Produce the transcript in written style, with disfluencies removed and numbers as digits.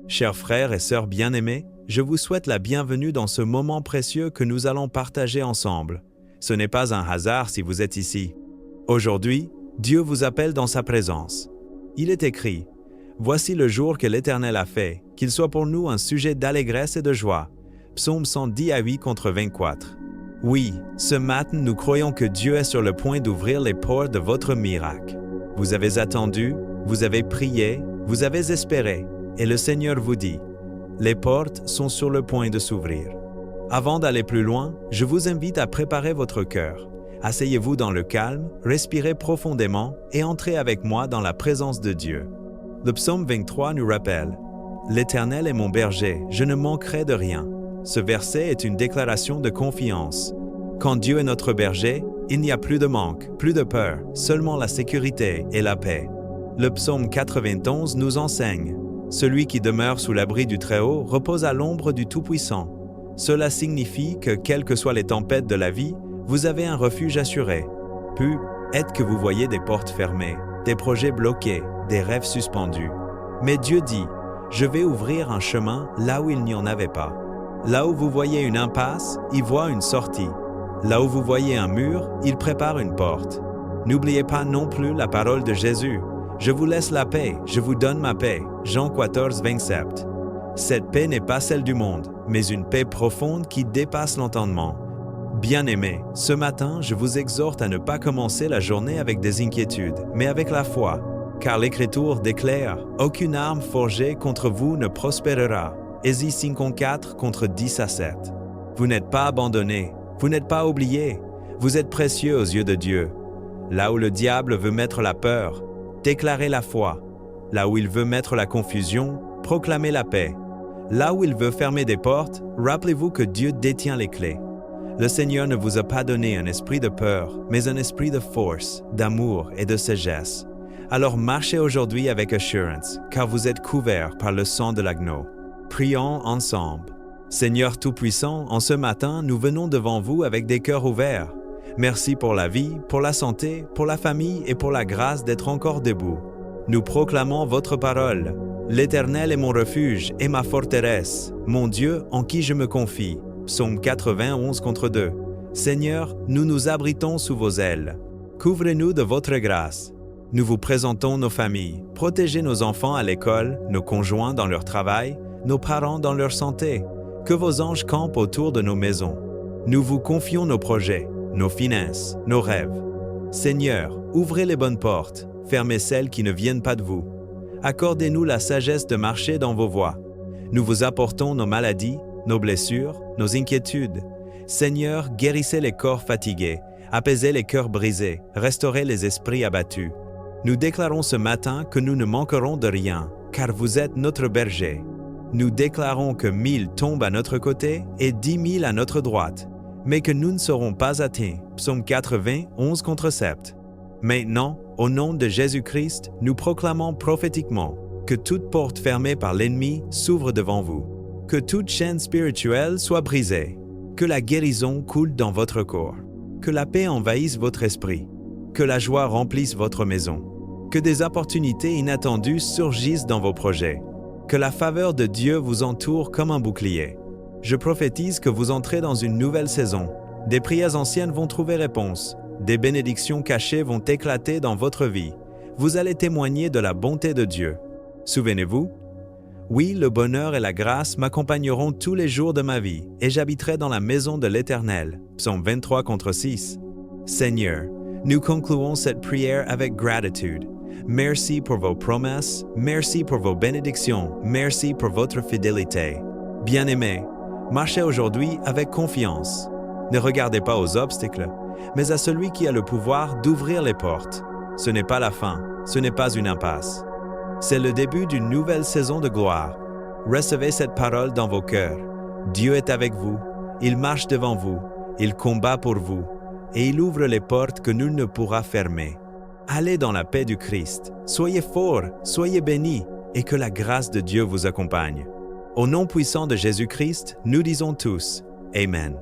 Chers frères et sœurs bien-aimés, je vous souhaite la bienvenue dans ce moment précieux que nous allons partager ensemble. Ce n'est pas un hasard si vous êtes ici. Aujourd'hui, Dieu vous appelle dans sa présence. Il est écrit « Voici le jour que l'Éternel a fait, qu'il soit pour nous un sujet d'allégresse et de joie. » Psaume 110 à 8 contre 24. Oui, ce matin, nous croyons que Dieu est sur le point d'ouvrir les portes de votre miracle. Vous avez attendu, vous avez prié, vous avez espéré, et le Seigneur vous dit « Les portes sont sur le point de s'ouvrir. » Avant d'aller plus loin, je vous invite à préparer votre cœur. Asseyez-vous dans le calme, respirez profondément et entrez avec moi dans la présence de Dieu. Le psaume 23 nous rappelle « L'Éternel est mon berger, je ne manquerai de rien. » Ce verset est une déclaration de confiance. Quand Dieu est notre berger, il n'y a plus de manque, plus de peur, seulement la sécurité et la paix. Le psaume 91 nous enseigne « Celui qui demeure sous l'abri du Très-Haut repose à l'ombre du Tout-Puissant. » Cela signifie que, quelles que soient les tempêtes de la vie, vous avez un refuge assuré. Peut-être que vous voyez des portes fermées, des projets bloqués, des rêves suspendus. Mais Dieu dit « Je vais ouvrir un chemin là où il n'y en avait pas. » Là où vous voyez une impasse, il voit une sortie. Là où vous voyez un mur, il prépare une porte. N'oubliez pas non plus la parole de Jésus. « Je vous laisse la paix, je vous donne ma paix. » Jean 14, 27. Cette paix n'est pas celle du monde, mais une paix profonde qui dépasse l'entendement. Bien-aimés, ce matin, je vous exhorte à ne pas commencer la journée avec des inquiétudes, mais avec la foi. Car l'Écriture déclare « Aucune arme forgée contre vous ne prospérera. » Ésaïe 54 contre 10 à 7. Vous n'êtes pas abandonnés, vous n'êtes pas oubliés, vous êtes précieux aux yeux de Dieu. Là où le diable veut mettre la peur, déclarez la foi. Là où il veut mettre la confusion, proclamez la paix. Là où il veut fermer des portes, rappelez-vous que Dieu détient les clés. Le Seigneur ne vous a pas donné un esprit de peur, mais un esprit de force, d'amour et de sagesse. Alors marchez aujourd'hui avec assurance, car vous êtes couverts par le sang de l'agneau. Prions ensemble. Seigneur Tout-Puissant, en ce matin, nous venons devant vous avec des cœurs ouverts. Merci pour la vie, pour la santé, pour la famille et pour la grâce d'être encore debout. Nous proclamons votre parole. L'Éternel est mon refuge et ma forteresse, mon Dieu en qui je me confie. Psaume 91 contre 2. Seigneur, nous nous abritons sous vos ailes. Couvrez-nous de votre grâce. Nous vous présentons nos familles. Protégez nos enfants à l'école, nos conjoints dans leur travail, nos parents dans leur santé. Que vos anges campent autour de nos maisons. Nous vous confions nos projets, nos finances, nos rêves. Seigneur, ouvrez les bonnes portes, fermez celles qui ne viennent pas de vous. Accordez-nous la sagesse de marcher dans vos voies. Nous vous apportons nos maladies, nos blessures, nos inquiétudes. Seigneur, guérissez les corps fatigués, apaisez les cœurs brisés, restaurez les esprits abattus. Nous déclarons ce matin que nous ne manquerons de rien, car vous êtes notre berger. Nous déclarons que 1000 tombent à notre côté et 10 000 à notre droite, mais que nous ne serons pas atteints. Psaume 80, 11 contre 7. Maintenant, au nom de Jésus-Christ, nous proclamons prophétiquement que toute porte fermée par l'ennemi s'ouvre devant vous, que toute chaîne spirituelle soit brisée, que la guérison coule dans votre corps, que la paix envahisse votre esprit, que la joie remplisse votre maison, que des opportunités inattendues surgissent dans vos projets, que la faveur de Dieu vous entoure comme un bouclier. Je prophétise que vous entrez dans une nouvelle saison. Des prières anciennes vont trouver réponse. Des bénédictions cachées vont éclater dans votre vie. Vous allez témoigner de la bonté de Dieu. Souvenez-vous, oui, le bonheur et la grâce m'accompagneront tous les jours de ma vie, et j'habiterai dans la maison de l'Éternel. Psaume 23 contre 6. Seigneur, nous concluons cette prière avec gratitude. Merci pour vos promesses, merci pour vos bénédictions, merci pour votre fidélité. Bien-aimés, marchez aujourd'hui avec confiance. Ne regardez pas aux obstacles, mais à celui qui a le pouvoir d'ouvrir les portes. Ce n'est pas la fin, ce n'est pas une impasse. C'est le début d'une nouvelle saison de gloire. Recevez cette parole dans vos cœurs. Dieu est avec vous, il marche devant vous, il combat pour vous, et il ouvre les portes que nul ne pourra fermer. Allez dans la paix du Christ, soyez forts, soyez bénis, et que la grâce de Dieu vous accompagne. Au nom puissant de Jésus-Christ, nous disons tous, Amen.